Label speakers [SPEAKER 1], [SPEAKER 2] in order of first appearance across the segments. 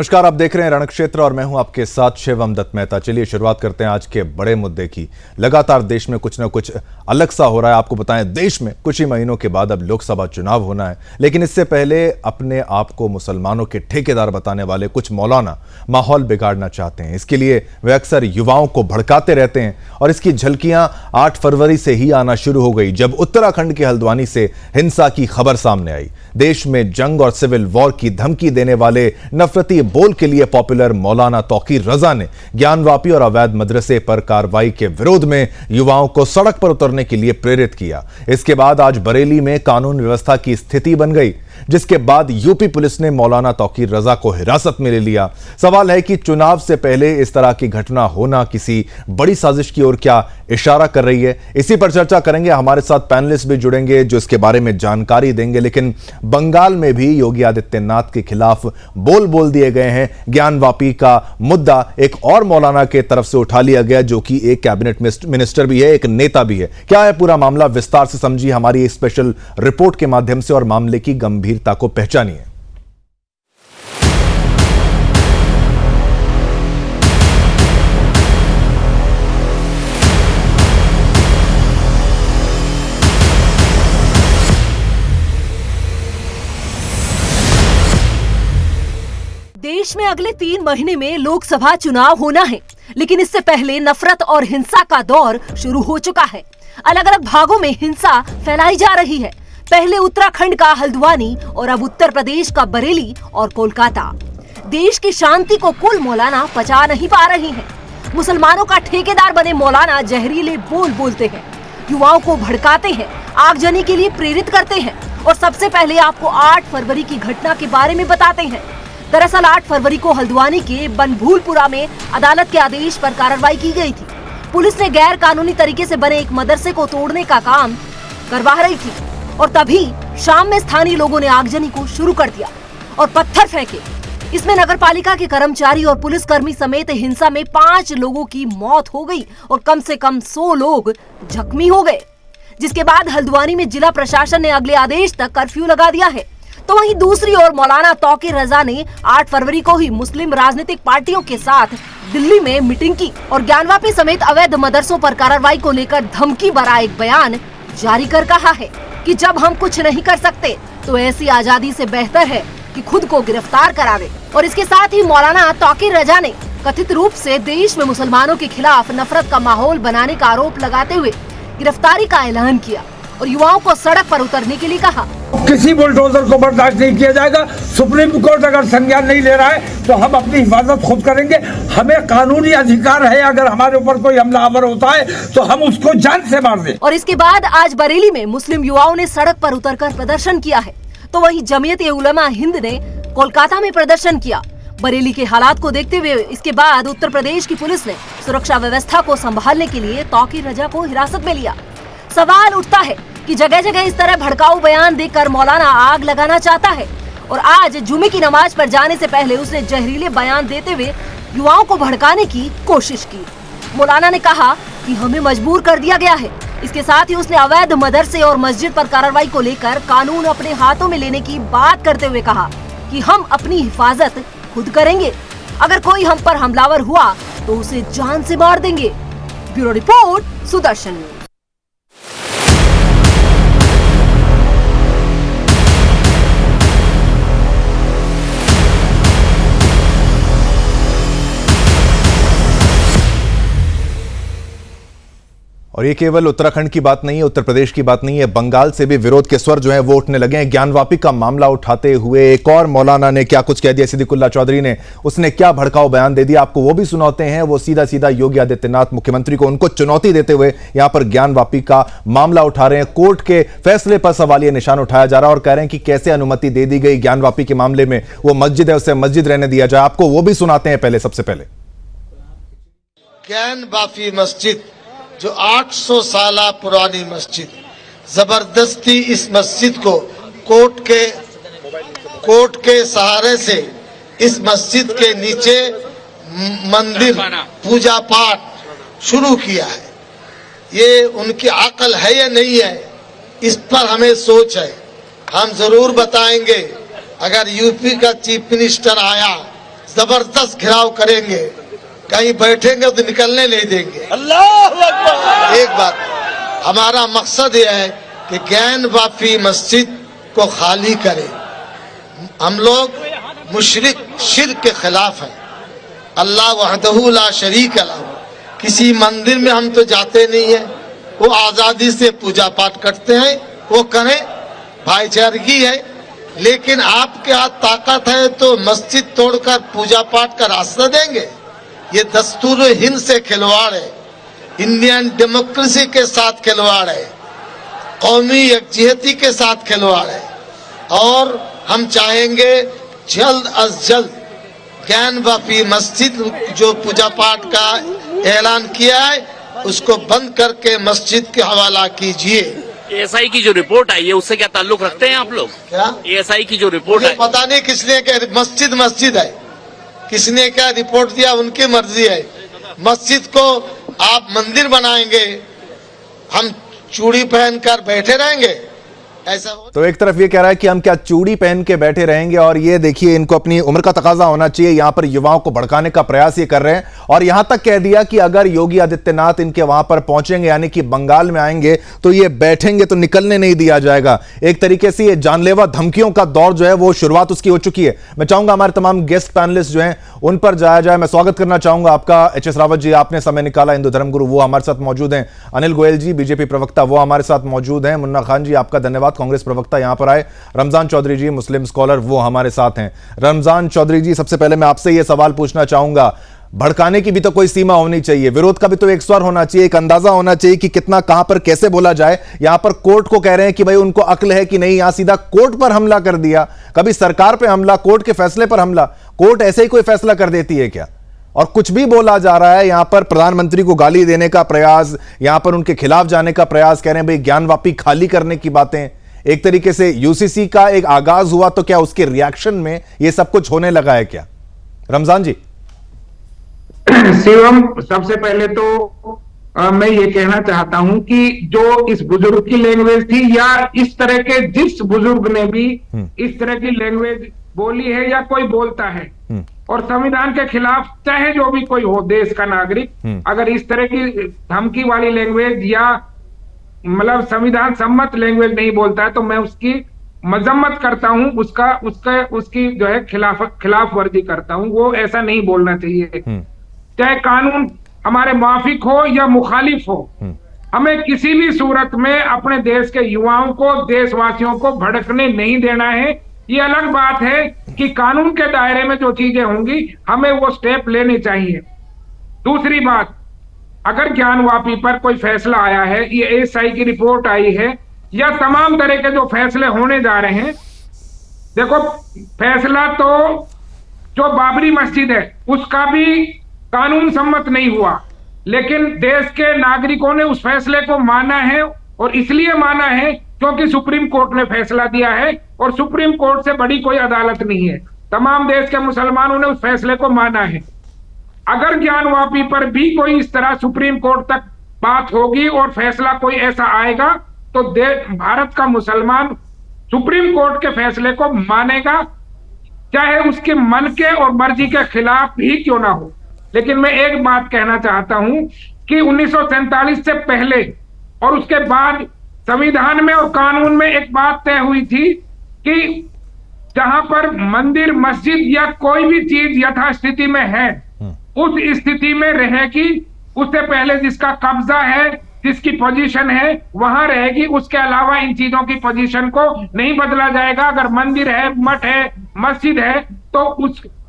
[SPEAKER 1] नमस्कार, आप देख रहे हैं रणक्षेत्र और मैं हूं आपके साथ शिवम दत्त मेहता। चलिए शुरुआत करते हैं आज के बड़े मुद्दे की। लगातार देश में कुछ ना कुछ अलग सा हो रहा है। आपको बताएं, देश में कुछ ही महीनों के बाद अब लोकसभा चुनाव होना है, लेकिन इससे पहले अपने आप को मुसलमानों के ठेकेदार बताने वाले कुछ मौलाना माहौल बिगाड़ना चाहते हैं। इसके लिए वे अक्सर युवाओं को भड़काते रहते हैं और इसकी झलकियां 8 फरवरी से ही आना शुरू हो गई, जब उत्तराखंड के हल्द्वानी से हिंसा की खबर सामने आई। देश में जंग और सिविल वॉर की धमकी देने वाले नफरती बोल के लिए पॉपुलर मौलाना तौकीर रजा ने ज्ञानवापी और अवैध मदरसे पर कार्रवाई के विरोध में युवाओं को सड़क पर उतरने के लिए प्रेरित किया। इसके बाद आज बरेली में कानून व्यवस्था की स्थिति बन गई, जिसके बाद यूपी पुलिस ने मौलाना तौकीर रजा को हिरासत में ले लिया। सवाल है कि चुनाव से पहले इस तरह की घटना होना किसी बड़ी साजिश की ओर क्या इशारा कर रही है? इसी पर चर्चा करेंगे। हमारे साथ पैनलिस्ट भी जुड़ेंगे जो इसके बारे में जानकारी देंगे। लेकिन बंगाल में भी योगी आदित्यनाथ के खिलाफ बोल दिए गए हैं। ज्ञानवापी का मुद्दा एक और मौलाना के तरफ से उठा लिया गया, जो कि एक कैबिनेट मिनिस्टर भी है, एक नेता भी है। क्या है पूरा मामला? विस्तार से समझिए हमारी एक स्पेशल रिपोर्ट के माध्यम से और मामले की गंभीरता को पहचानिए।
[SPEAKER 2] देश में अगले 3 महीने में लोकसभा चुनाव होना है, लेकिन इससे पहले नफरत और हिंसा का दौर शुरू हो चुका है। अलग अलग भागों में हिंसा फैलाई जा रही है। पहले उत्तराखंड का हल्द्वानी और अब उत्तर प्रदेश का बरेली और कोलकाता। देश की शांति को कुल मौलाना पचा नहीं पा रही हैं। मुसलमानों का ठेकेदार बने मौलाना जहरीले बोल बोलते हैं, युवाओं को भड़काते हैं, आगजनी के लिए प्रेरित करते हैं और सबसे पहले आपको 8 फरवरी की घटना के बारे में बताते हैं। दरअसल 8 फरवरी को हल्द्वानी के बनभूलपुरा में अदालत के आदेश पर कार्रवाई की गई थी। पुलिस ने गैर कानूनी तरीके से बने एक मदरसे को तोड़ने का काम करवा रही थी और तभी शाम में स्थानीय लोगों ने आगजनी को शुरू कर दिया और पत्थर फेंके। इसमें नगरपालिका के कर्मचारी और पुलिसकर्मी समेत हिंसा में 5 लोगों की मौत हो गई और कम से कम 100 लोग जख्मी हो गए। जिसके बाद हल्द्वानी में जिला प्रशासन ने अगले आदेश तक कर्फ्यू लगा दिया है। तो वहीं दूसरी ओर मौलाना तौकीर रजा ने 8 फरवरी को ही मुस्लिम राजनीतिक पार्टियों के साथ दिल्ली में मीटिंग की और ज्ञानवापी समेत अवैध मदरसों पर कार्रवाई को लेकर धमकी भरा एक बयान जारी कर कहा है कि जब हम कुछ नहीं कर सकते तो ऐसी आजादी से बेहतर है कि खुद को गिरफ्तार करावे। और इसके साथ ही मौलाना तौकीर रजा ने कथित रूप से देश में मुसलमानों के खिलाफ नफरत का माहौल बनाने का आरोप लगाते हुए गिरफ्तारी का ऐलान किया और युवाओं को सड़क पर उतरने के लिए कहा।
[SPEAKER 3] किसी बुलडोजर को बर्दाश्त नहीं किया जाएगा। सुप्रीम कोर्ट अगर संज्ञान नहीं ले रहा है तो हम अपनी हिफाजत खुद करेंगे। हमें कानूनी अधिकार है, अगर हमारे ऊपर कोई हमलावर होता है तो हम उसको जान से मार दें।
[SPEAKER 2] और इसके बाद आज बरेली में मुस्लिम युवाओं ने सड़क पर उतरकर प्रदर्शन किया है, तो वहीं जमीयत-ए-उलमा हिंद ने कोलकाता में प्रदर्शन किया। बरेली के हालात को देखते हुए इसके बाद उत्तर प्रदेश की पुलिस ने सुरक्षा व्यवस्था को संभालने के लिए तौकीर रजा को हिरासत में लिया। सवाल उठता है कि जगह जगह इस तरह भड़काऊ बयान देकर मौलाना आग लगाना चाहता है और आज जुमे की नमाज पर जाने से पहले उसने जहरीले बयान देते हुए युवाओं को भड़काने की कोशिश की। मौलाना ने कहा कि हमें मजबूर कर दिया गया है। इसके साथ ही उसने अवैध मदरसे और मस्जिद पर कार्रवाई को लेकर कानून अपने हाथों में लेने की बात करते हुए कहा कि हम अपनी हिफाजत खुद करेंगे। अगर कोई हम पर हमलावर हुआ तो उसे जान से मार देंगे। Bureau report, Sudarshan news.
[SPEAKER 1] और ये केवल उत्तराखंड की बात नहीं है, उत्तर प्रदेश की बात नहीं है, बंगाल से भी विरोध के स्वर जो हैं वो उठने लगे हैं। ज्ञानवापी का मामला उठाते हुए एक और मौलाना ने क्या कुछ कह दिया, सिद्दीकुल्लाह चौधरी ने, उसने क्या भड़काऊ बयान दे दिया, आपको वो भी सुनाते हैं। वो सीधा सीधा योगी आदित्यनाथ मुख्यमंत्री को उनको चुनौती देते हुए यहां पर ज्ञानवापी का मामला उठा रहे हैं। कोर्ट के फैसले पर सवालिया निशान उठाया जा रहा है और कह रहे हैं कि कैसे अनुमति दे दी गई ज्ञानवापी के मामले में, वो मस्जिद है उसे मस्जिद रहने दिया जाए। आपको वो भी सुनाते हैं। पहले सबसे पहले
[SPEAKER 4] ज्ञानवापी मस्जिद जो 800 साल पुरानी मस्जिद, जबरदस्ती इस मस्जिद को कोर्ट के सहारे से इस मस्जिद के नीचे मंदिर पूजा पाठ शुरू किया है। ये उनकी अकल है या नहीं है, इस पर हमें सोच है। हम जरूर बताएंगे। अगर यूपी का चीफ मिनिस्टर आया जबरदस्त घेराव करेंगे, कहीं बैठेंगे तो निकलने नहीं देंगे। एक बात, हमारा मकसद यह है कि ज्ञान वापी मस्जिद को खाली करें। हम लोग मुशरिक शिर्क के खिलाफ हैं। अल्लाह वहदहू ला शरीक लहू, किसी मंदिर में हम तो जाते नहीं है, वो आजादी से पूजा पाठ करते हैं, वो करें, भाईचारगी है। लेकिन आपके हाथ ताकत है तो मस्जिद तोड़कर पूजा पाठ का रास्ता देंगे? ये दस्तूर हिंद से खिलवाड़ है, इंडियन डेमोक्रेसी के साथ खिलवाड़ है, कौमी यकजहती के साथ खिलवाड़ है। और हम चाहेंगे जल्द अज जल्द ज्ञान वापी मस्जिद जो पूजा पाठ का ऐलान किया है उसको बंद करके मस्जिद के हवाला कीजिए।
[SPEAKER 5] एएसआई की जो रिपोर्ट आई है उससे क्या ताल्लुक रखते हैं आप लोग?
[SPEAKER 4] क्या
[SPEAKER 5] एएसआई की जो रिपोर्ट है,
[SPEAKER 4] पता नहीं किसने क्या, मस्जिद मस्जिद है, किसने क्या रिपोर्ट दिया उनकी मर्जी है। मस्जिद को आप मंदिर बनाएंगे, हम चूड़ी पहनकर बैठे रहेंगे? ऐसा हो
[SPEAKER 1] तो एक तरफ ये कह रहा है कि हम क्या चूड़ी पहन के बैठे रहेंगे, और ये देखिए इनको अपनी उम्र का तकाजा होना चाहिए, यहां पर युवाओं को भड़काने का प्रयास ये कर रहे हैं। और यहां तक कह दिया कि अगर योगी आदित्यनाथ इनके वहां पर पहुंचेंगे, यानी कि बंगाल में आएंगे, तो ये बैठेंगे तो निकलने नहीं दिया जाएगा। एक तरीके से ये जानलेवा धमकियों का दौर जो है वो शुरुआत उसकी हो चुकी है। मैं चाहूंगा हमारे तमाम गेस्ट पैनलिस्ट जो हैं उन पर जाया जाए। मैं स्वागत करना चाहूंगा आपका एच.एस. रावत जी, आपने समय निकाला, हिंदू धर्मगुरु वो हमारे साथ मौजूद हैं। अनिल गोयल जी बीजेपी प्रवक्ता वो हमारे साथ मौजूद हैं। मुन्ना खान जी आपका धन्यवाद, कांग्रेस प्रवक्ता यहां पर आए। रमजान चौधरी जी मुस्लिम स्कॉलर वो हमारे साथ हैं। रमजान चौधरी जी, सबसे पहले मैं आपसे यह सवाल पूछना चाहूंगा, भड़काने की भी तो कोई सीमा होनी चाहिए, विरोध का भी तो एक स्वर होना चाहिए, एक अंदाजा होना चाहिए कि कितना कहां पर कैसे बोला जाए। यहां पर कोर्ट को कह रहे हैं कि भाई उनको अक्ल है कि नहीं, यहां सीधा कोर्ट पर हमला कर दिया, कभी सरकार पर हमला, कोर्ट के फैसले पर हमला। कोर्ट ऐसे ही कोई फैसला कर देती है क्या? और कुछ भी बोला जा रहा है, यहां पर प्रधानमंत्री को गाली देने का प्रयास, यहां पर उनके खिलाफ जाने का प्रयास, कह रहे हैं भाई ज्ञानवापी खाली करने की बातें। एक तरीके से यूसीसी का एक आगाज हुआ, तो क्या उसके रिएक्शन में ये सब कुछ होने लगा है क्या? रमजान जी।
[SPEAKER 6] शिवम, सबसे पहले तो मैं ये कहना चाहता हूं कि जो इस बुजुर्ग की लैंग्वेज थी, या इस तरह के जिस बुजुर्ग ने भी इस तरह की लैंग्वेज बोली है या कोई बोलता है, और संविधान के खिलाफ चाहे जो भी कोई हो देश का नागरिक, अगर इस तरह की धमकी वाली लैंग्वेज या मतलब संविधान सम्मत लैंग्वेज नहीं बोलता है, तो मैं उसकी मजम्मत करता हूं, उसकी जो है खिलाफ वर्जी करता हूं। वो ऐसा नहीं बोलना चाहिए, चाहे कानून हमारे मुआफिक हो या मुखालिफ हो। हमें किसी भी सूरत में अपने देश के युवाओं को, देशवासियों को भड़कने नहीं देना है। ये अलग बात है कि कानून के दायरे में जो चीजें होंगी हमें वो स्टेप लेने चाहिए। दूसरी बात, अगर ज्ञानवापी पर कोई फैसला आया है, ये एएसआई की रिपोर्ट आई है, या तमाम तरह के जो फैसले होने जा रहे हैं, देखो फैसला तो जो बाबरी मस्जिद है उसका भी कानून सम्मत नहीं हुआ, लेकिन देश के नागरिकों ने उस फैसले को माना है, और इसलिए माना है क्योंकि सुप्रीम कोर्ट ने फैसला दिया है, और सुप्रीम कोर्ट से बड़ी कोई अदालत नहीं है। तमाम देश के मुसलमानों ने उस फैसले को माना है। अगर ज्ञानवापी पर भी कोई इस तरह सुप्रीम कोर्ट तक बात होगी और फैसला कोई ऐसा आएगा, तो भारत का मुसलमान सुप्रीम कोर्ट के फैसले को मानेगा, चाहे उसके मन के और मर्जी के खिलाफ ही क्यों ना हो। लेकिन मैं एक बात कहना चाहता हूं कि 1947 से पहले और उसके बाद संविधान में और कानून में एक बात तय हुई थी कि जहां पर मंदिर, मस्जिद या कोई भी चीज यथास्थिति में है, उस स्थिति में रहेगी, उससे पहले जिसका कब्जा है, जिसकी पोजीशन है वहां रहेगी। उसके अलावा इन चीजों की पोजीशन को नहीं बदला जाएगा। अगर मंदिर है, मठ है, मस्जिद है, तो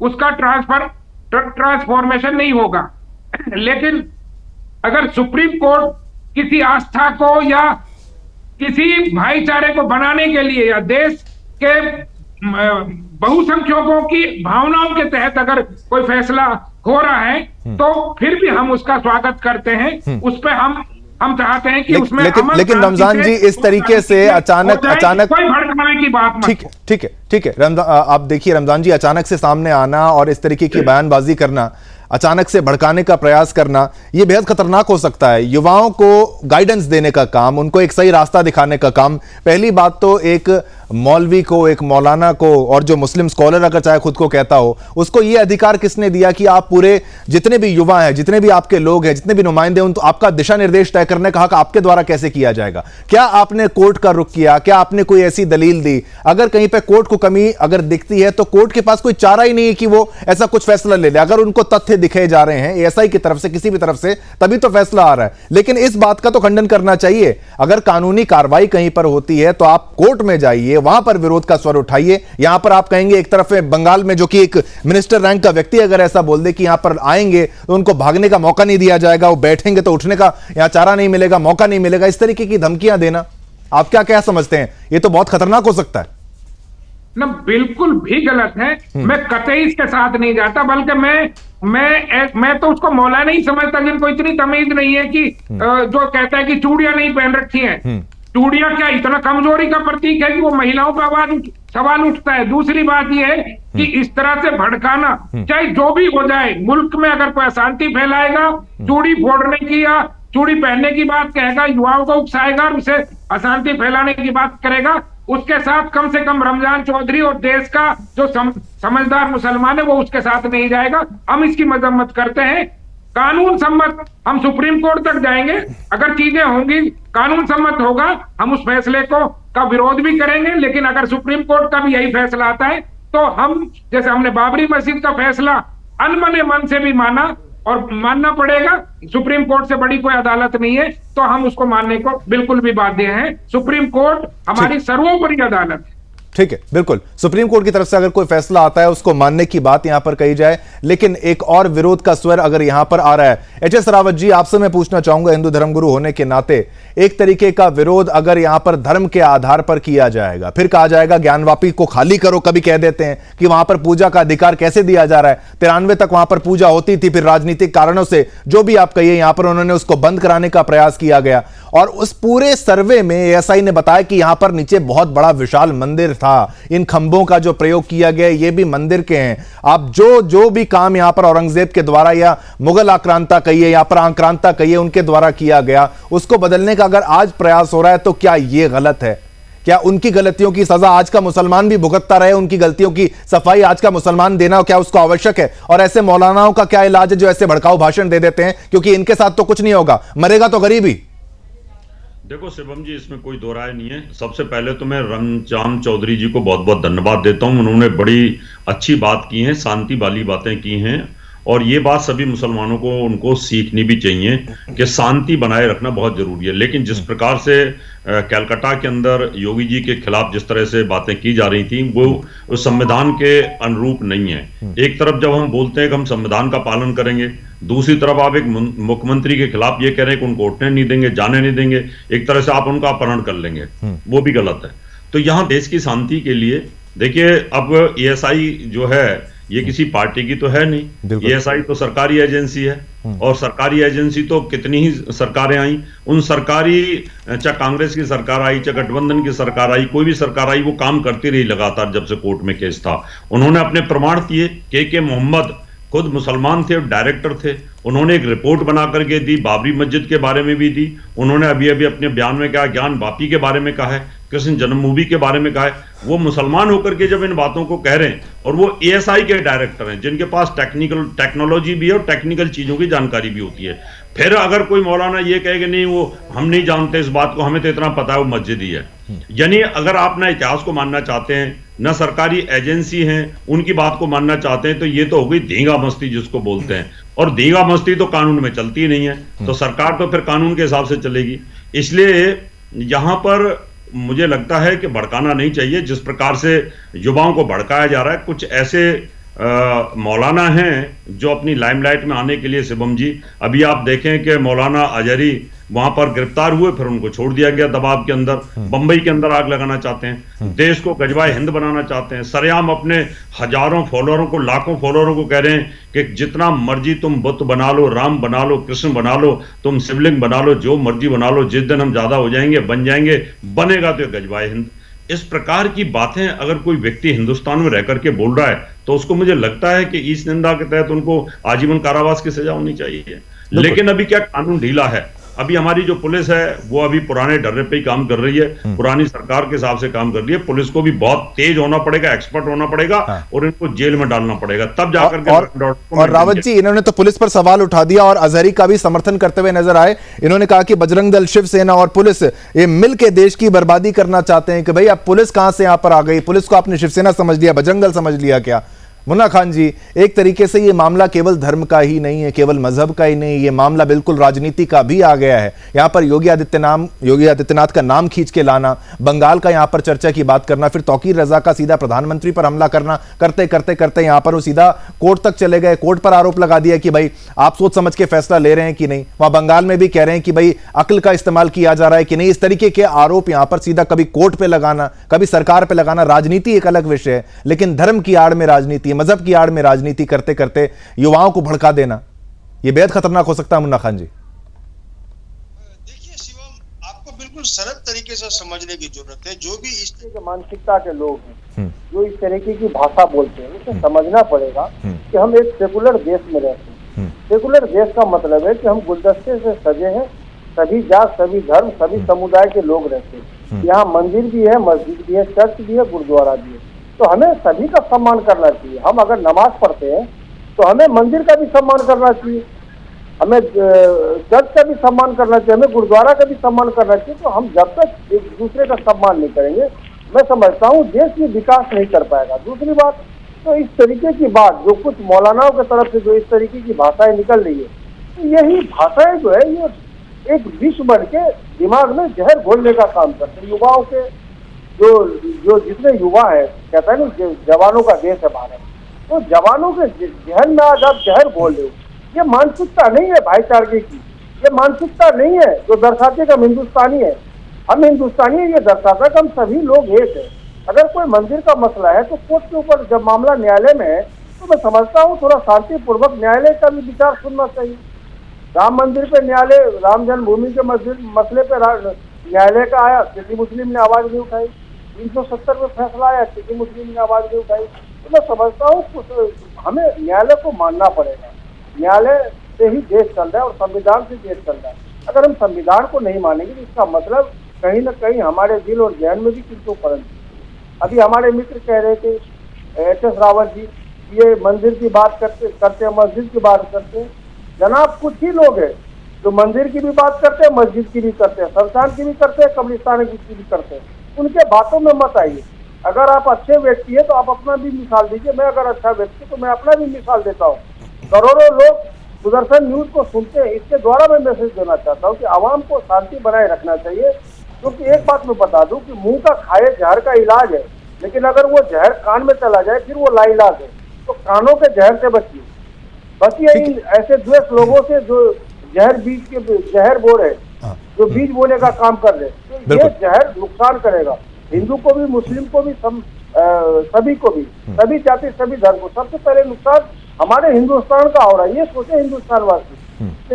[SPEAKER 6] उसका ट्रांसफॉर्मेशन नहीं होगा। लेकिन अगर सुप्रीम कोर्ट किसी आस्था को या किसी भाईचारे को बनाने के लिए या देश के बहुसंख्यकों की भावनाओं के तहत अगर कोई फैसला हो रहा है, तो फिर भी हम उसका स्वागत करते हैं। उस पे हम चाहते हैं कि उसमें
[SPEAKER 1] लेकिन रमजान जी, इस तरीके से अचानक
[SPEAKER 6] कोई भड़काने की बात मत।
[SPEAKER 1] ठीक है रमजान, आप देखिए रमजान जी, अचानक से सामने आना और इस तरीके की बयानबाजी करना, अचानक से भड़काने का प्रयास करना, यह बेहद खतरनाक हो सकता है। युवाओं को गाइडेंस देने का काम, उनको एक सही रास्ता दिखाने का काम। पहली बात तो एक मौलवी को, एक मौलाना को, और जो मुस्लिम स्कॉलर अगर चाहे खुद को कहता हो, उसको ये अधिकार किसने दिया कि आप पूरे जितने भी युवा हैं, जितने भी आपके लोग हैं, जितने भी नुमाइंदे, उन तो आपका दिशा निर्देश तय करने का हक आपके द्वारा कैसे किया जाएगा? क्या आपने कोर्ट का रुख किया? क्या आपने कोई ऐसी दलील दी? अगर कहीं पे कोर्ट को कमी अगर दिखती है तो कोर्ट के पास कोई चारा ही नहीं है कि वो ऐसा कुछ फैसला ले ले। अगर उनको तथ्य दिखे जा रहे हैं एएसआई की तरफ से, किसी भी तरफ से, तभी तो फैसला आ रहा है। लेकिन इस बात का तो खंडन करना चाहिए। अगर कानूनी कार्रवाई कहीं पर होती है तो आप कोर्ट में जाइए, वहां पर विरोध का स्वर उठाइए। यहां पर आप कहेंगे एक तरफ बंगाल में जो कि एक मिनिस्टर रैंक का व्यक्ति अगर ऐसा बोल दे कि यहां पर आएंगे तो उनको भागने का मौका नहीं दिया जाएगा, वो बैठेंगे तो उठने का यहां चारा नहीं मिलेगा, मौका नहीं मिलेगा, इस तरीके की धमकियां देना, आप क्या क्या समझते हैं? ये तो बहुत खतरनाक हो सकता है
[SPEAKER 6] ना। बिल्कुल भी गलत है। मैं कतई इसके साथ नहीं जाता, बल्कि मैं तो उसको मौलाना नहीं समझता जिनको इतनी तमीज नहीं है कि जो कहता है कि चूड़ियां नहीं पहन रखी हैं। चूड़ियां क्या इतना कमजोरी का प्रतीक है कि वो महिलाओं पर सवाल उठता है। दूसरी बात यह है कि इस तरह से भड़काना, चाहे जो भी हो जाए, मुल्क में अगर कोई अशांति फैलाएगा, चूड़ी फोड़ने की या चूड़ी पहनने की बात कहेगा, युवाओं को उकसाएगा और उसे अशांति फैलाने की बात करेगा, उसके साथ कम से कम रमजान चौधरी और देश का जो समझदार मुसलमान है वो उसके साथ नहीं जाएगा। हम इसकी मजम्मत करते हैं। कानून सम्मत हम सुप्रीम कोर्ट तक जाएंगे। अगर चीजें होंगी, कानून सम्मत होगा, हम उस फैसले का विरोध भी करेंगे। लेकिन अगर सुप्रीम कोर्ट का भी यही फैसला आता है तो हम, जैसे हमने बाबरी मस्जिद का फैसला अनमने मन से भी माना और मानना पड़ेगा, सुप्रीम कोर्ट से बड़ी कोई अदालत नहीं है, तो हम उसको मानने को बिल्कुल भी बाध्य हैं। सुप्रीम कोर्ट हमारी सर्वोपरि अदालत है।
[SPEAKER 1] ठीक है, बिल्कुल। सुप्रीम कोर्ट की तरफ से अगर कोई फैसला आता है उसको मानने की बात यहां पर कही जाए। लेकिन एक और विरोध का स्वर अगर यहां पर आ रहा है, एच.एस. रावत जी, आपसे मैं पूछना चाहूंगा, हिंदू धर्मगुरु होने के नाते, एक तरीके का विरोध अगर यहां पर धर्म के आधार पर किया जाएगा, फिर कहा जाएगा ज्ञानवापी को खाली करो, कभी कह देते हैं कि वहां पर पूजा का अधिकार कैसे दिया जा रहा है। 93 तक वहां पर पूजा होती थी, फिर राजनीतिक कारणों से जो भी आप कहिए यहां पर उन्होंने उसको बंद कराने का प्रयास किया गया। और उस पूरे सर्वे में एएसआई ने बताया कि यहां पर नीचे बहुत बड़ा विशाल मंदिर था, इन खंभों का जो प्रयोग किया गया ये भी मंदिर के हैं। आप जो भी काम यहां पर औरंगजेब के द्वारा या मुगल आक्रांता कहिए, यहां पर आक्रांता कहिए, उनके द्वारा किया गया, उसको बदलने का अगर आज प्रयास हो रहा है तो क्या ये गलत है? क्या उनकी गलतियों की सजा आज का मुसलमान भी भुगतता रहे? उनकी गलतियों की सफाई आज का मुसलमान देना क्या उसको आवश्यक है? और ऐसे मौलानाओं का क्या इलाज है जो ऐसे भड़काऊ भाषण दे देते हैं, क्योंकि इनके साथ तो कुछ नहीं होगा, मरेगा तो गरीब ही।
[SPEAKER 7] देखो शिवम जी, इसमें कोई दो राय नहीं है। सबसे पहले तो मैं रमजान चौधरी जी को बहुत बहुत धन्यवाद देता हूं। उन्होंने बड़ी अच्छी बात की है, शांति वाली बातें की हैं, और ये बात सभी मुसलमानों को उनको सीखनी भी चाहिए कि शांति बनाए रखना बहुत जरूरी है। लेकिन जिस प्रकार से कलकत्ता के अंदर योगी जी के खिलाफ जिस तरह से बातें की जा रही थी, वो संविधान के अनुरूप नहीं है। एक तरफ जब हम बोलते हैं कि हम संविधान का पालन करेंगे, दूसरी तरफ आप एक मुख्यमंत्री के खिलाफ ये कह रहे हैं कि उनको उठने नहीं देंगे, जाने नहीं देंगे, एक तरह से आप उनका अपहरण कर लेंगे, वो भी गलत है। तो यहाँ देश की शांति के लिए देखिए, अब एएसआई जो है ये किसी पार्टी की तो है नहीं, एएसआई तो सरकारी एजेंसी है, और सरकारी एजेंसी तो कितनी ही सरकारें आई, उन सरकारी, चाहे कांग्रेस की सरकार आई, चाहे गठबंधन की सरकार आई, कोई भी सरकार आई, वो काम करती रही लगातार। जब से कोर्ट में केस था, उन्होंने अपने प्रमाण दिए। के मोहम्मद खुद मुसलमान थे, डायरेक्टर थे, उन्होंने एक रिपोर्ट बना करके दी, बाबरी मस्जिद के बारे में भी दी। उन्होंने अभी अभी अपने बयान में कहा, ज्ञान वापी के बारे में कहा है, कृष्ण जन्मभूमि के बारे में कहा है। वो मुसलमान होकर के जब इन बातों को कह रहे हैं, और वो एएसआई के डायरेक्टर हैं जिनके पास टेक्नोलॉजी भी है और टेक्निकल चीजों की जानकारी भी होती है। फिर अगर कोई मौलाना ये कहे कि नहीं, वो हम नहीं जानते इस बात को, हमें तो इतना पता है वो मस्जिद ही है। यानी अगर आप ना इतिहास को मानना चाहते हैं, ना सरकारी एजेंसी हैं उनकी बात को मानना चाहते हैं, तो ये तो हो गई धींगा मस्ती जिसको बोलते हैं। और धींगा मस्ती तो कानून में चलती ही नहीं है, तो सरकार तो फिर कानून के हिसाब से चलेगी। इसलिए यहां पर मुझे लगता है कि भड़काना नहीं चाहिए जिस प्रकार से युवाओं को भड़काया जा रहा है। कुछ ऐसे मौलाना हैं जो अपनी लाइमलाइट में आने के लिए, शिवम जी, अभी आप देखें कि मौलाना अजहरी वहां पर गिरफ्तार हुए, फिर उनको छोड़ दिया गया दबाव के अंदर। बंबई के अंदर आग लगाना चाहते हैं, देश को गजवाए हिंद बनाना चाहते हैं, सरेआम अपने हजारों फॉलोअरों को, लाखों फॉलोअरों को कह रहे हैं कि जितना मर्जी तुम बुत बना लो, राम बना लो, कृष्ण बना लो, तुम शिवलिंग बना लो, जो मर्जी बना लो, जिस दिन हम ज्यादा हो जाएंगे, बन जाएंगे, बनेगा तो गजवाए हिंद। इस प्रकार की बातें अगर कोई व्यक्ति हिंदुस्तान में रह करके बोल रहा है, तो उसको मुझे लगता है कि इस निंदा के तहत उनको आजीवन कारावास की सजा होनी चाहिए। लेकिन अभी क्या कानून ढीला है? अभी हमारी जो पुलिस है वो अभी पुराने डर्रे पे ही काम कर रही है, पुरानी सरकार के हिसाब से काम कर रही है। पुलिस को भी बहुत तेज होना पड़ेगा, एक्सपर्ट होना पड़ेगा और इनको जेल में डालना पड़ेगा, तब जाकर के।
[SPEAKER 1] और रावत जी, इन्होंने तो पुलिस पर सवाल उठा दिया और अजहरी का भी समर्थन करते हुए नजर आए। इन्होंने कहा कि बजरंग दल, शिवसेना और पुलिस ये मिल के देश की बर्बादी करना चाहते हैं। कि भाई अब पुलिस कहां से यहां पर आ गई? पुलिस को आपने शिवसेना समझ लिया, बजरंग दल समझ लिया क्या? मुन्ना खान जी, एक तरीके से ये मामला केवल धर्म का ही नहीं है, केवल मजहब का ही नहीं, ये मामला बिल्कुल राजनीति का भी आ गया है। यहां पर योगी आदित्यनाथ का नाम खींच के लाना, बंगाल का यहां पर चर्चा की बात करना, फिर तौकीर रजा का सीधा प्रधानमंत्री पर हमला करना, करते करते करते यहां पर वो सीधा कोर्ट तक चले गए। कोर्ट पर आरोप लगा दिया कि भाई आप सोच समझ के फैसला ले रहे हैं कि नहीं। वहां बंगाल में भी कह रहे हैं कि भाई अक्ल का इस्तेमाल किया जा रहा है कि नहीं। इस तरीके के आरोप यहां पर सीधा कभी कोर्ट पे लगाना, कभी सरकार पे लगाना। राजनीति एक अलग विषय है, लेकिन धर्म की आड़ में राजनीति, मजहब की आड़ में राजनीति करते करते युवाओं को भड़का देना, यह बेहद खतरनाक हो सकता है। मुन्ना खान जी,
[SPEAKER 8] देखिए शिवम, आपको बिल्कुल सरल तरीके से समझने की जरूरत है। जो भी इस तरह की मानसिकता के लोग हैं, जो इस तरीके की भाषा बोलते हैं, उसे समझना पड़ेगा कि हम एक सेकुलर देश में रहते हैं। सेकुलर देश का मतलब है कि हम गुलदस्ते से सजे हैं, सभी जात, सभी धर्म, सभी समुदाय के लोग रहते हैं। यहाँ मंदिर भी है, मस्जिद भी है, चर्च भी है, गुरुद्वारा भी है। तो हमें सभी का सम्मान करना चाहिए। हम अगर नमाज पढ़ते हैं तो हमें मंदिर का भी सम्मान करना चाहिए, हमें चर्च का भी सम्मान करना चाहिए, हमें गुरुद्वारा का भी सम्मान करना चाहिए। तो हम जब तक एक दूसरे का सम्मान नहीं करेंगे, मैं समझता हूँ देश में विकास नहीं कर पाएगा। दूसरी बात, तो इस तरीके की बात जो कुछ मौलानाओं की तरफ से जो इस तरीके की भाषाएं निकल रही है, तो यही भाषाएं जो है ये एक विष बन के दिमाग में जहर घोलने का काम करते हैं। युवाओं के जो जितने युवा है, कहता है ना जवानों का देश है भारत, तो जवानों के जहन में आज आप जहर बोल रहे हो। ये मानसिकता नहीं है भाईचारे की, ये मानसिकता नहीं है जो दर्शाते कि हम हिंदुस्तानी है। हम हिंदुस्तानी है, ये दर्शाता कि हम सभी लोग एक है। अगर कोई मंदिर का मसला है तो कोर्ट के ऊपर, जब मामला न्यायालय में है तो मैं समझता हूँ थोड़ा शांतिपूर्वक न्यायालय का भी विचार सुनना चाहिए। राम मंदिर पे न्यायालय, राम जन्मभूमि के मसले पे न्यायालय का आया, किसी मुस्लिम ने आवाज नहीं उठाई। 370 में फैसला आया, किसी मुस्लिम ने आवाज नहीं उठाई। तो मैं समझता हूँ हमें न्यायालय को मानना पड़ेगा। न्यायालय से ही देश चल रहा है और संविधान से देश चल रहा है। अगर हम संविधान को नहीं मानेंगे तो इसका मतलब कहीं ना कहीं हमारे दिल और जहन में भी किंतु परंतु। अभी हमारे मित्र कह रहे थे HS रावत जी, ये मंदिर की बात करते हैं, मस्जिद की बात करते हैं। जनाब कुछ ही लोग हैं जो मंदिर की भी बात करते हैं, मस्जिद की भी करते हैं, शमशान की भी करते हैं, कब्रिस्तान की भी करते हैं। उनके बातों में मत आइए। अगर आप अच्छे व्यक्ति है तो आप अपना भी मिसाल दीजिए। मैं अगर अच्छा व्यक्ति तो मैं अपना भी मिसाल देता हूँ। करोड़ों लोग सुदर्शन न्यूज को सुनते हैं। इसके द्वारा मैं मैसेज देना चाहता हूँ कि आवाम को शांति बनाए रखना चाहिए। क्योंकि एक बात मैं बता दूं कि मुंह का खाए जहर का इलाज है, लेकिन अगर वो जहर कान में चला जाए फिर वो लाइलाज है। तो कानों के जहर से बचिए इन ऐसे द्वेष लोगों से जो जहर बो रहे, जो बीज बोने का काम कर रहे। तो ये जहर नुकसान करेगा हिंदू को भी, मुस्लिम को भी, सभी को भी, सभी जाति, सभी धर्म को। सबसे पहले नुकसान हमारे हिंदुस्तान का हो रहा है। ये सोचे हिंदुस्तान वासी,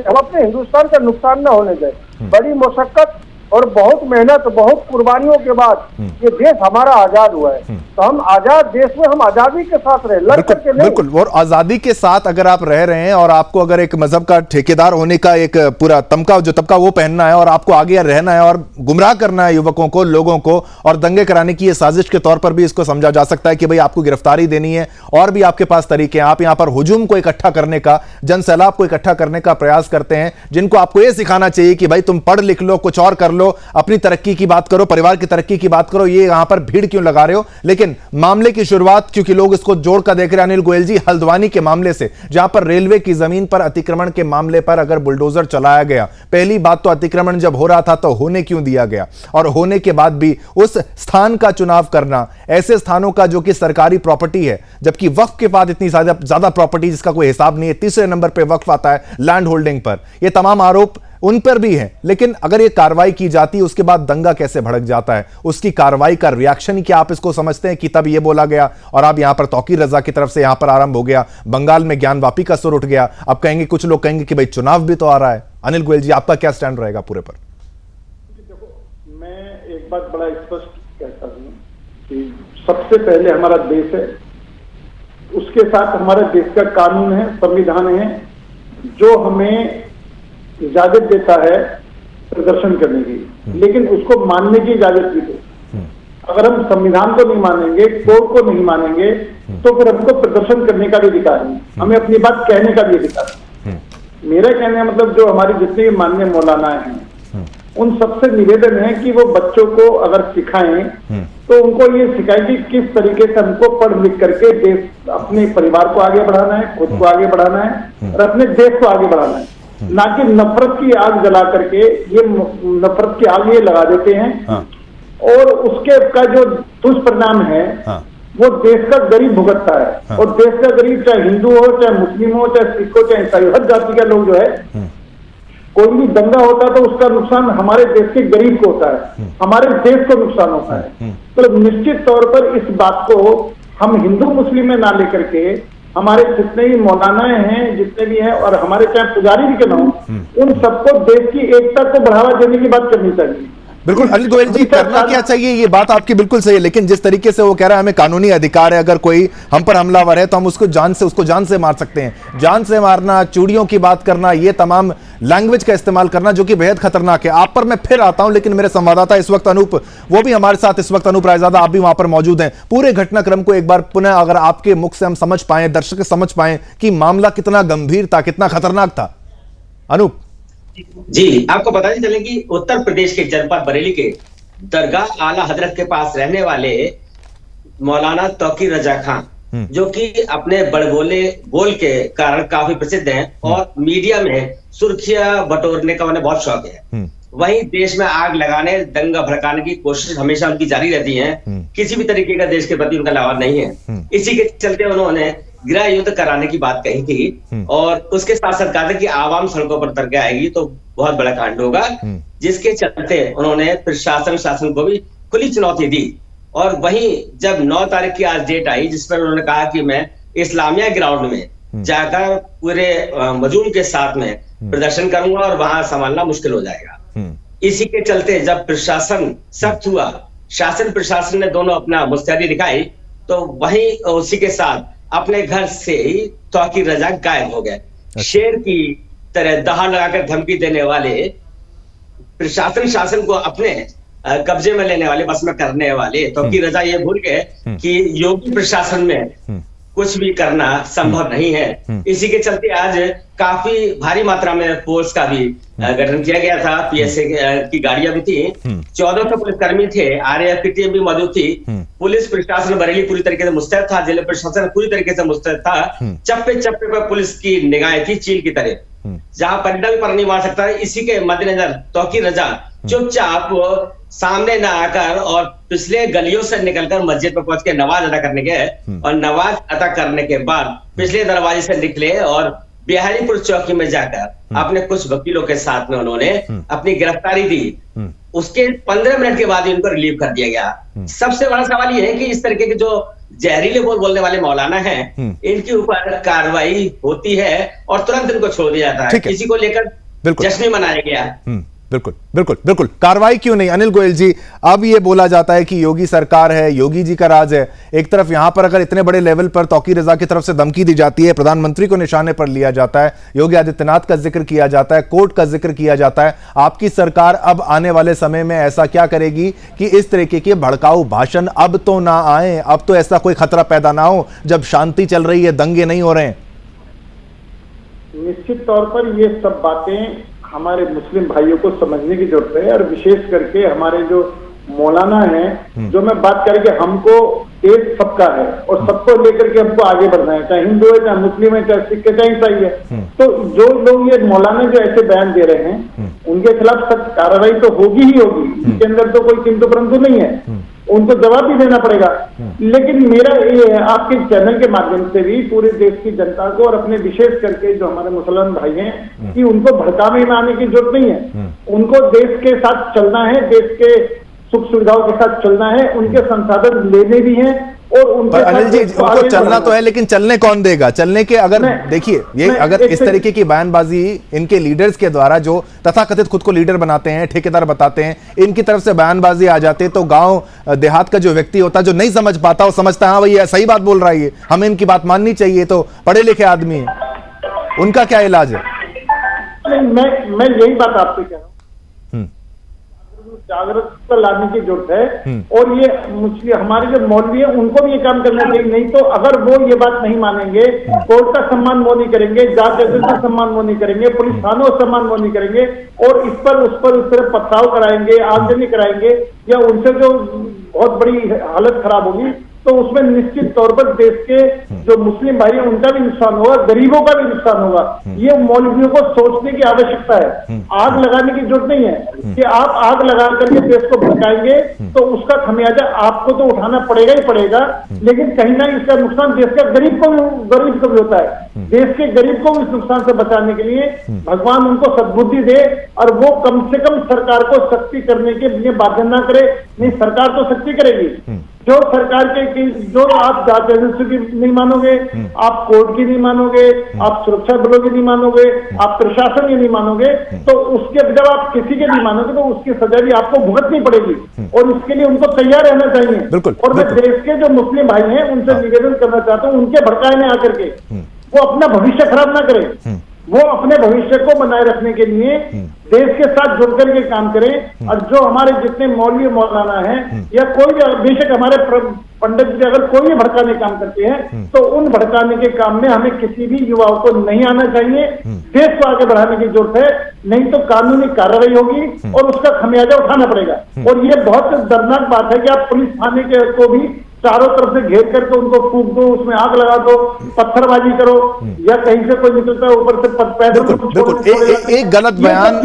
[SPEAKER 8] हम अपने हिंदुस्तान का नुकसान न होने दें। बड़ी मुशक्कत और बहुत मेहनत, बहुत कुर्बानियों के बाद ये देश हमारा आजाद हुआ है। तो हम आजाद देश में हम आजादी के साथ रहे, लड़ करके नहीं।
[SPEAKER 1] बिल्कुल, और आजादी के साथ अगर आप रह रहे हैं और आपको अगर एक मजहब का ठेकेदार होने का एक पूरा तमका वो पहनना है और आपको आगे रहना है और गुमराह करना है युवकों को, लोगों को, और दंगे कराने की ये साजिश के तौर पर भी इसको समझा जा सकता है कि भाई आपको गिरफ्तारी देनी है और भी आपके पास तरीके हैं। आप यहां पर हुजूम को इकट्ठा करने का, जनसैलाब को इकट्ठा करने का प्रयास करते हैं, जिनको आपको यह सिखाना चाहिए कि भाई तुम पढ़ लिख लो, कुछ और कर लो, अपनी तरक्की की बात करो, परिवार की तरक्की की बात करो। ये यहां पर भीड़ क्यों लगा रहे हो? लेकिन मामले की शुरुआत, क्योंकि लोग इसको जोड़कर देख रहे हैं, अनिल गोयल जी, हल्द्वानी के मामले से, जहां पर रेलवे की जमीन पर अतिक्रमण के मामले पर अगर बुलडोजर चलाया गया। पहली बात तो अतिक्रमण जब हो रहा था तो होने क्यों दिया गया, और होने के बाद भी उस स्थान का चुनाव करना, ऐसे स्थानों का जो कि सरकारी प्रॉपर्टी है, जबकि वक्फ के बाद इतनी ज्यादा प्रॉपर्टी जिसका कोई हिसाब नहीं है। तीसरे नंबर पर वक्फ आता है लैंड होल्डिंग पर। यह तमाम आरोप उन पर भी है। लेकिन अगर ये कार्रवाई की जाती है, उसके बाद दंगा कैसे भड़क जाता है, उसकी कार्रवाई का रिएक्शन क्या आप इसको समझते हैं कि तब ये बोला गया और अब यहां पर तौकीर रजा की तरफ से यहां पर आरंभ हो गया, बंगाल में ज्ञानवापी का सुर उठ गया। अब कहेंगे, कुछ लोग कहेंगे कि भाई चुनाव भी तो आ रहा है। अनिल गोयल जी, आपका क्या स्टैंड रहेगा पूरे पर?
[SPEAKER 9] देखो, मैं एक बात बड़ा स्पष्ट कहता हूं कि सबसे पहले हमारा देश है, उसके साथ हमारे देश का कानून है, संविधान है, जो हमें इजाजत देता है प्रदर्शन करने की, लेकिन उसको मानने की इजाजत भी दो। अगर हम संविधान को नहीं मानेंगे, कोर्ट को नहीं मानेंगे, तो फिर हमको प्रदर्शन करने का भी अधिकार नहीं, हमें अपनी बात कहने का भी अधिकार नहीं। मेरा कहने का मतलब जो हमारी जितने भी माननीय मौलाना हैं, उन सबसे निवेदन है कि वो बच्चों को अगर सिखाएं तो उनको ये सिखाएं कि किस तरीके से हमको पढ़ लिख करके देश, अपने परिवार को आगे बढ़ाना है, खुद को आगे बढ़ाना है और अपने देश को आगे बढ़ाना है, ना कि नफरत की आग जला करके ये नफरत की आग ये लगा देते हैं और उसके का जो दुष्परिणाम है वो देश का गरीब भुगतता है। और देश का गरीब चाहे हिंदू हो, चाहे मुस्लिम हो, चाहे सिख हो, चाहे ईसाई हो, हर जाति का लोग जो है, कोई भी दंगा होता है तो उसका नुकसान हमारे देश के गरीब को होता है, हमारे देश को नुकसान होता है। तो निश्चित तौर पर इस बात को हम हिंदू मुस्लिम में ना लेकर के हमारे जितने भी मौलानाएं हैं, जितने भी हैं, और हमारे चाहे पुजारी भी क्यों ना हो, उन सबको देश की एकता को बढ़ावा देने की बात करनी चाहिए।
[SPEAKER 1] बिल्कुल अनिल गोयल जी, करना क्या चाहिए, ये बात आपकी बिल्कुल सही है, लेकिन जिस तरीके से वो कह रहा है हमें कानूनी अधिकार है, अगर कोई हम पर हमलावर है तो हम उसको जान से मार सकते हैं। जान से मारना, चूड़ियों की बात करना, ये तमाम लैंग्वेज का इस्तेमाल करना जो कि बेहद खतरनाक है। आप पर मैं फिर आता हूं, लेकिन मेरे संवाददाता इस वक्त अनूप, वो भी हमारे साथ इस वक्त, अनूप रायजादा, आप भी वहां पर मौजूद हैं। पूरे घटनाक्रम को एक बार पुनः अगर आपके मुख से हम समझ पाए, दर्शक समझ पाए कि मामला कितना गंभीर था, कितना खतरनाक था। अनूप
[SPEAKER 10] जी, आपको बताते चले कि उत्तर प्रदेश के जनपद बरेली के दरगाह आला हजरत के पास रहने वाले मौलाना तौकीर रजा खान, जो कि अपने बड़बोले बोल के कारण काफी प्रसिद्ध हैं और मीडिया में सुर्खियां बटोरने का उन्हें बहुत शौक है। वहीं देश में आग लगाने, दंगा भड़काने की कोशिश हमेशा उनकी जारी रहती है। किसी भी तरीके का देश के प्रति उनका लगाव नहीं है। इसी के चलते उन्होंने गृह युद्ध कराने की बात कही थी और उसके साथ साथ कहा था कि आवाम सड़कों पर उतर के आएगी तो बहुत बड़ा कांड होगा, जिसके चलते उन्होंने प्रशासन शासन को भी खुली चुनौती दी। और वहीं जब 9 तारीख की आज डेट आई, जिस पर उन्होंने कहा कि मैं इस्लामिया ग्राउंड में जाकर पूरे मजूम के साथ में प्रदर्शन करूंगा और वहां संभालना मुश्किल हो जाएगा। इसी के चलते जब प्रशासन सख्त हुआ, शासन प्रशासन ने दोनों अपना मुस्तैदी दिखाई, तो वहीं उसी के साथ अपने घर से ही तौकीर रजा गायब हो गए। शेर की तरह दहाड़ लगाकर धमकी देने वाले, प्रशासन शासन को अपने कब्जे में लेने वाले, बस में करने वाले तौकीर रजा ये भूल गए कि योगी प्रशासन में कुछ भी करना संभव नहीं है। इसी के चलते आज काफी भारी मात्रा में फोर्स का भी गठन किया गया था। पीएसए की गाड़ियां भी थी, 1400 पुलिसकर्मी थे, आरएएफ की टीम भी मौजूद थी। पुलिस प्रशासन बरेली पूरी तरीके से मुस्तैद था, जिला प्रशासन पूरी तरीके से मुस्तैद था। चप्पे चप्पे पर पुलिस की निगाहें थी चील की तरह, जहां परिंदा भी पर नहीं मार सकता। इसी के मद्देनजर तौकीर रजा चुपचाप सामने ना आकर और पिछले गलियों से निकलकर मस्जिद पर पहुंच के नमाज अदा करने गए और नमाज अदा करने के बाद पिछले दरवाजे से निकले और बिहारीपुर चौकी में जाकर अपने कुछ वकीलों के साथ में उन्होंने अपनी गिरफ्तारी दी। उसके 15 मिनट के बाद इनको रिलीव कर दिया गया। सबसे बड़ा सवाल यह है कि इस तरीके के जो जहरीले बोलने वाले मौलाना हैं, इनके ऊपर कार्रवाई होती है और तुरंत इनको छोड़ दिया जाता है। किसी को लेकर जश्न मनाया गया।
[SPEAKER 1] बिल्कुल बिल्कुल बिल्कुल, कार्रवाई क्यों नहीं? अनिल गोयल जी, अब ये बोला जाता है कि योगी सरकार है, योगी जी का राज है। एक तरफ यहां पर अगर इतने बड़े लेवल पर तौकीर रजा की तरफ से धमकी दी जाती है, प्रधानमंत्री को निशाने पर लिया जाता है, योगी आदित्यनाथ का जिक्र किया जाता है, कोर्ट का जिक्र किया जाता है, आपकी सरकार अब आने वाले समय में ऐसा क्या करेगी कि इस तरीके के भड़काऊ भाषण अब तो ना आए, अब तो ऐसा कोई खतरा पैदा ना हो जब शांति चल रही है, दंगे नहीं हो रहे हैं?
[SPEAKER 9] निश्चित तौर पर ये सब बातें हमारे मुस्लिम भाइयों को समझने की जरूरत है और विशेष करके हमारे जो मौलाना हैं, जो मैं बात करें कि हमको देश सबका है और सबको लेकर के हमको आगे बढ़ना है, चाहे हिंदू है, चाहे मुस्लिम है, चाहे सिख है, चाहे ईसाई है। तो जो लोग ये मौलाना जो ऐसे बयान दे रहे हैं, उनके खिलाफ सख्त कार्रवाई तो होगी ही होगी, इसके अंदर तो कोई किंतु परंतु नहीं है, उनको जवाब भी देना पड़ेगा। लेकिन मेरा ये है आपके चैनल के माध्यम से भी पूरे देश की जनता को और अपने विशेष करके जो हमारे मुसलमान भाई हैं कि उनको भड़कावे में आने की जरूरत नहीं है। उनको देश के साथ चलना है, देश के सुख सुविधाओं के साथ चलना है, उनके संसाधन लेने भी हैं और उनके
[SPEAKER 1] अनिल जी, उनको चलना तो है, लेकिन चलने कौन देगा? चलने के अगर देखिए, ये अगर इस तरीके की बयानबाजी इनके लीडर्स के द्वारा, जो तथाकथित खुद को लीडर बनाते हैं, ठेकेदार बताते हैं, इनकी तरफ से बयानबाजी आ जाते तो गांव देहात का जो व्यक्ति होता, जो नहीं समझ पाता, वो समझता है हाँ भाई सही बात बोल रहा है, हमें इनकी बात माननी चाहिए, तो पढ़े लिखे आदमी है, उनका क्या इलाज है?
[SPEAKER 9] मैं यही बात आपसे कह रहा हूँ जागरूकता लाने की जरूरत है। और ये मुस्लिम हमारे जो मौलवी है उनको भी ये काम करना चाहिए। नहीं तो अगर वो ये बात नहीं मानेंगे, कोर्ट का सम्मान वो नहीं करेंगे, जांच एजेंसी का सम्मान वो नहीं करेंगे, पुलिस थानों का सम्मान वो नहीं करेंगे और इस पर उस तरह पथराव कराएंगे, आगजनी कराएंगे या उनसे जो बहुत बड़ी हालत खराब होगी, तो उसमें निश्चित तौर पर देश के जो मुस्लिम भाई हैं उनका भी नुकसान होगा, गरीबों का भी नुकसान होगा। ये मौलवियों को सोचने की आवश्यकता है। आग लगाने की जरूरत नहीं है कि आप आग लगा करके देश को भड़काएंगे तो उसका खमियाजा आपको तो उठाना पड़ेगा ही पड़ेगा, लेकिन कहीं ना इसका नुकसान देश का गरीब को भी होता है। देश के गरीब को इस नुकसान से बचाने के लिए भगवान उनको सद्बुद्धि दे और वो कम से कम सरकार को सख्ती करने के लिए बाध्य ना करे। नहीं, सरकार तो सख्ती करेगी। जो सरकार के जो आप जांच एजेंसी की नहीं मानोगे, आप कोर्ट की नहीं मानोगे, आप सुरक्षा बलों की नहीं मानोगे, आप प्रशासन की नहीं मानोगे, तो उसके जब आप किसी के नहीं मानोगे तो उसकी सजा भी आपको भुगतनी पड़ेगी और उसके लिए उनको तैयार रहना चाहिए। और मैं देश के जो मुस्लिम भाई हैं उनसे निवेदन करना चाहता हूँ, उनके भड़काए में आकर के वो अपना भविष्य खराब ना करें। वो अपने भविष्य को बनाए रखने के लिए देश के साथ जुड़कर के काम करें। और जो हमारे जितने मौलवी मौलाना हैं या कोई भी, बेशक हमारे पंडित जी अगर कोई भी भड़काने काम करते हैं तो उन भड़काने के काम में हमें किसी भी युवाओं को नहीं आना चाहिए। देश को आगे बढ़ाने की जरूरत है, नहीं तो कानूनी कार्रवाई होगी और उसका खमियाजा उठाना पड़ेगा। और ये बहुत दर्दनाक बात है कि आप पुलिस थाने के को भी चारों तरफ से घेर करके उनको फूंक दो, उसमें आग लगा दो, पत्थरबाजी करो या कहीं से कोई निकलता है ऊपर से पैदल।
[SPEAKER 1] बिल्कुल एक गलत बयान,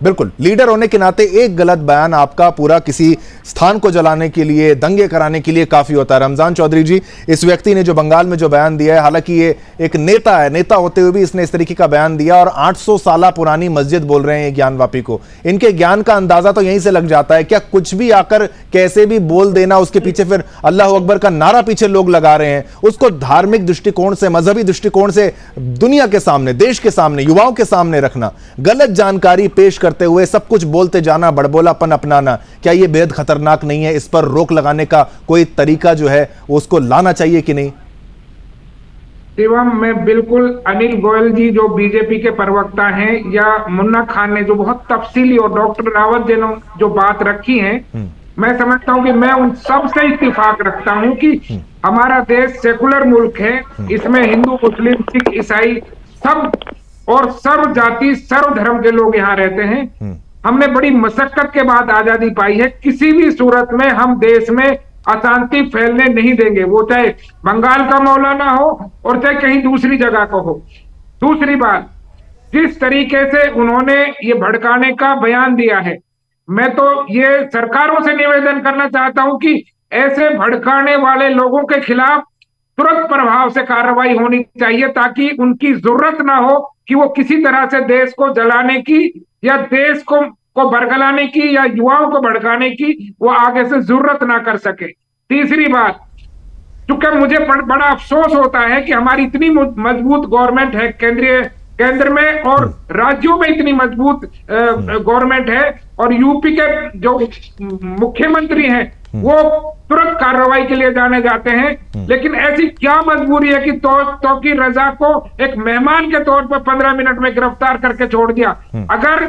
[SPEAKER 1] बिल्कुल लीडर होने के नाते एक गलत बयान आपका पूरा किसी स्थान को जलाने के लिए, दंगे कराने के लिए काफी होता है। रमजान चौधरी जी, इस व्यक्ति ने जो बंगाल में जो बयान दिया है, हालांकि ये एक नेता है, नेता होते हुए भी इसने इस तरीके का बयान दिया और 800 साल पुरानी मस्जिद बोल रहे हैं ज्ञानवापी को। इनके ज्ञान का अंदाजा तो यहीं से लग जाता है। क्या कुछ भी आकर कैसे भी बोल देना, उसके पीछे फिर अल्लाह अकबर का नारा पीछे लोग लगा रहे हैं, उसको धार्मिक दृष्टिकोण से, मजहबी दृष्टिकोण से दुनिया के सामने, देश के सामने, युवाओं के सामने रखना, गलत जानकारी पेश करते हुए सब कुछ बोलते जाना, बड़बोलापन अपनाना, क्या यह बेहद खतरनाक नहीं है? इस पर रोक लगाने का कोई तरीका जो है उसको लाना चाहिए कि नहीं?
[SPEAKER 6] शिवम, मैं बिल्कुल अनिल गोयल जी जो बीजेपी के प्रवक्ता हैं या मुन्ना खान ने जो बहुत तफसीली और डॉक्टर रावत जी ने जो बात रखी है, मैं समझता हूं कि मैं उन सब से इत्तेफाक रखता हूं कि हमारा देश सेकुलर मुल्क है। इसमें हिंदू, मुस्लिम, सिख, ईसाई सब और सर्व जाति, सर्व धर्म के लोग यहाँ रहते हैं। हमने बड़ी मशक्कत के बाद आजादी पाई है। किसी भी सूरत में हम देश में अशांति फैलने नहीं देंगे, वो चाहे बंगाल का मौलाना हो और चाहे कहीं दूसरी जगह का हो। दूसरी बात, जिस तरीके से उन्होंने ये भड़काने का बयान दिया है, मैं तो ये सरकारों से निवेदन करना चाहता हूं कि ऐसे भड़काने वाले लोगों के खिलाफ तुरंत प्रभाव से कार्रवाई होनी चाहिए, ताकि उनकी जरूरत ना हो कि वो किसी तरह से देश को जलाने की या देश को बरगलाने की या युवाओं को भड़काने की वो आगे से जरूरत ना कर सके। तीसरी बात, चूंकि मुझे बड़ा अफसोस होता है कि हमारी इतनी मजबूत गवर्नमेंट है केंद्र में और राज्यों में इतनी मजबूत गवर्नमेंट है और यूपी के जो मुख्यमंत्री हैं वो तुरंत कार्रवाई के लिए जाने जाते हैं, लेकिन ऐसी क्या मजबूरी है कि तौकीर रजा को एक मेहमान के तौर पर 15 मिनट में गिरफ्तार करके छोड़ दिया। अगर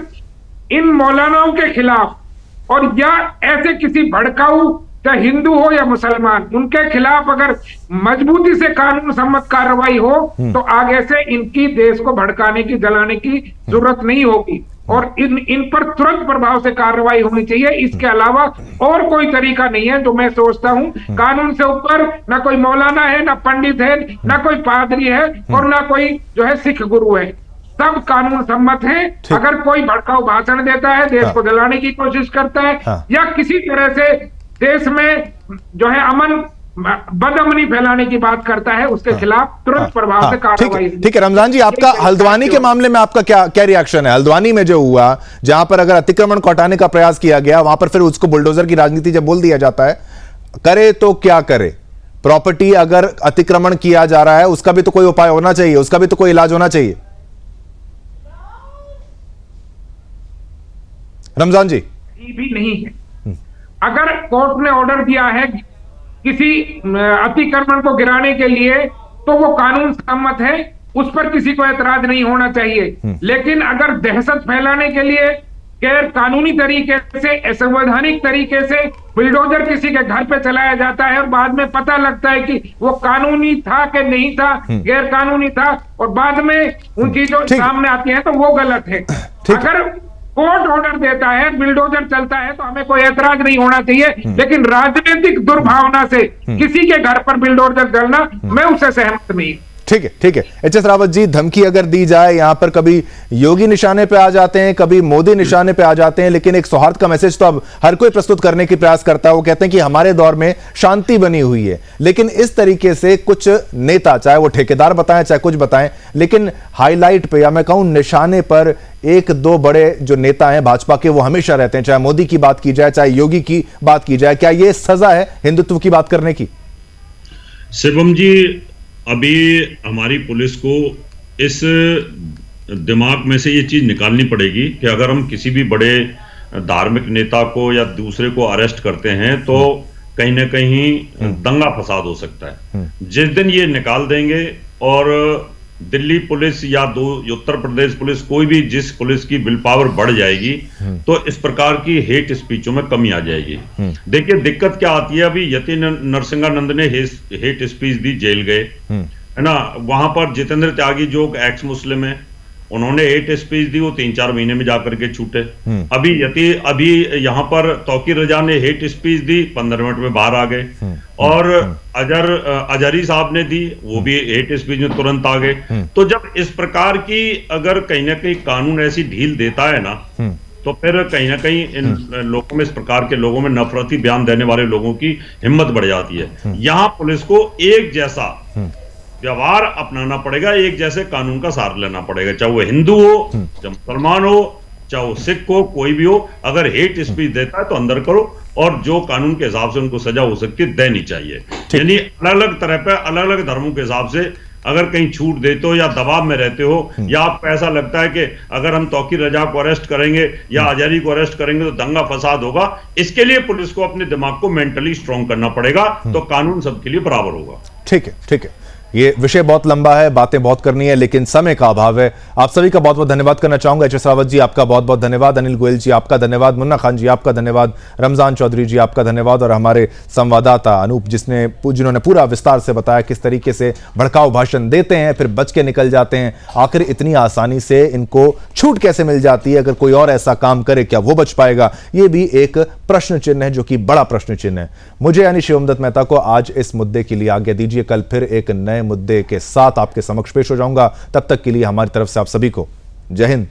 [SPEAKER 6] इन मौलानाओं के खिलाफ और या ऐसे किसी भड़काऊ, चाहे हिंदू हो या मुसलमान, उनके खिलाफ अगर मजबूती से कानून सम्मत कार्रवाई हो तो आगे से इनकी देश को भड़काने की, जलाने की जरूरत नहीं होगी और इन पर तुरंत प्रभाव से कार्रवाई होनी चाहिए। इसके अलावा और कोई तरीका नहीं है जो मैं सोचता हूं। कानून से ऊपर ना कोई मौलाना है, ना पंडित है, ना कोई पादरी है और ना कोई जो है सिख गुरु है। सब कानून सम्मत है। अगर कोई भड़काऊ भाषण देता है, देश को जलाने की कोशिश करता है या किसी तरह से देश में जो है अमन, बदअमनी फैलाने की बात करता है, उसके खिलाफ तुरंत प्रभाव से कार्रवाई।
[SPEAKER 1] ठीक है रमजान जी, आपका हल्द्वानी के मामले में आपका क्या रिएक्शन है? हल्द्वानी में जो हुआ, जहां पर अगर अतिक्रमण को हटाने का प्रयास किया गया, वहां पर फिर उसको बुलडोजर की राजनीति जब बोल दिया जाता है, करे तो क्या करे? प्रॉपर्टी अगर अतिक्रमण किया जा रहा है उसका भी तो कोई उपाय होना चाहिए, उसका भी तो कोई इलाज होना चाहिए। रमजान जी,
[SPEAKER 6] भी नहीं है। अगर कोर्ट ने ऑर्डर दिया है किसी अतिक्रमण को गिराने के लिए तो वो कानून सम्मत है, उस पर किसी को ऐतराज नहीं होना चाहिए। लेकिन अगर दहशत फैलाने के लिए गैर कानूनी तरीके से, असंवैधानिक तरीके से बुलडोजर किसी के घर पे चलाया जाता है और बाद में पता लगता है कि वो कानूनी था कि नहीं था, गैर कानूनी था, और बाद में उन चीजों सामने आती है तो वो गलत है। अगर कोर्ट ऑर्डर देता है, बुलडोजर चलता है, तो हमें कोई ऐतराज नहीं होना चाहिए, लेकिन राजनीतिक दुर्भावना से किसी के घर पर बुलडोजर चलना, मैं उससे सहमत नहीं।
[SPEAKER 1] ठीक है, ठीक है। एच.एस. रावत जी, धमकी अगर दी जाए, यहां पर कभी योगी निशाने पे आ जाते हैं, कभी मोदी निशाने पे आ जाते हैं, लेकिन एक सौहार्द का मैसेज तो अब हर कोई प्रस्तुत करने की प्रयास करता है। वो कहते हैं कि हमारे दौर में शांति बनी हुई है, लेकिन इस तरीके से कुछ नेता, चाहे वो ठेकेदार बताएं चाहे कुछ बताएं, लेकिन हाईलाइट पे या मैं कहूं निशाने पर एक दो बड़े जो नेता हैं भाजपा के, वो हमेशा रहते हैं, चाहे मोदी की बात की जाए चाहे योगी की बात की जाए। क्या ये सजा है हिंदुत्व की बात करने की?
[SPEAKER 7] शिवम जी, अभी हमारी पुलिस को इस दिमाग में से ये चीज निकालनी पड़ेगी कि अगर हम किसी भी बड़े धार्मिक नेता को या दूसरे को अरेस्ट करते हैं तो कहीं ना कहीं दंगा फसाद हो सकता है। जिस दिन ये निकाल देंगे और दिल्ली पुलिस या उत्तर प्रदेश पुलिस, कोई भी जिस पुलिस की विल पावर बढ़ जाएगी तो इस प्रकार की हेट स्पीचों में कमी आ जाएगी। देखिए दिक्कत क्या आती है, अभी यति नरसिंहानंद ने हेट स्पीच दी, जेल गए, है ना। वहां पर जितेंद्र त्यागी जो एक्स मुस्लिम है, उन्होंने हेट स्पीच दी, वो 3-4 महीने में जाकर के छूटे। अभी यहाँ पर तौकीर रजा ने हेट स्पीच दी, 15 मिनट में बाहर आ गए। और अजहरी साहब ने दी, वो भी हेट स्पीच में तुरंत आ गए। तो जब इस प्रकार की अगर कहीं ना कहीं कानून ऐसी ढील देता है ना, तो फिर कहीं ना कहीं इन लोगों में, इस प्रकार के लोगों में, नफरती बयान देने वाले लोगों की हिम्मत बढ़ जाती है। यहाँ पुलिस को एक जैसा व्यवहार अपनाना पड़ेगा, एक जैसे कानून का सहारा लेना पड़ेगा, चाहे वो हिंदू हो, चाहे मुसलमान हो, चाहे वो सिख हो, कोई भी हो। अगर हेट स्पीच देता है तो अंदर करो, और जो कानून के हिसाब से उनको सजा हो सकती है देनी चाहिए। यानी अलग अलग तरह पे, अलग अलग धर्मों के हिसाब से अगर कहीं छूट देते हो या दबाव में रहते हो, या आपको ऐसा लगता है कि अगर हम तौकीर रजा को अरेस्ट करेंगे या अजहरी को अरेस्ट करेंगे तो दंगा फसाद होगा, इसके लिए पुलिस को अपने दिमाग को मेंटली स्ट्रांग करना पड़ेगा, तो कानून सबके लिए बराबर होगा।
[SPEAKER 1] ठीक है, ठीक है। ये विषय बहुत लंबा है, बातें बहुत करनी है, लेकिन समय का अभाव है। आप सभी का बहुत बहुत धन्यवाद करना चाहूंगा। एच.एस. रावत जी, आपका बहुत बहुत धन्यवाद। अनिल गोयल जी, आपका धन्यवाद। मुन्ना खान जी, आपका धन्यवाद। रमजान चौधरी जी, आपका धन्यवाद। और हमारे संवाददाता अनूप, जिन्होंने पूरा विस्तार से बताया किस तरीके से भड़काऊ भाषण देते हैं, फिर बच के निकल जाते हैं। आखिर इतनी आसानी से इनको छूट कैसे मिल जाती है? अगर कोई और ऐसा काम करे, क्या वो बच पाएगा? ये भी एक प्रश्न चिन्ह है, जो कि बड़ा प्रश्न चिन्ह है। मुझे यानी शिवम दत्त मेहता को आज इस मुद्दे के लिए आज्ञा दीजिए। कल फिर एक नए मुद्दे के साथ आपके समक्ष पेश हो जाऊंगा। तब तक के लिए हमारी तरफ से आप सभी को जय हिंद।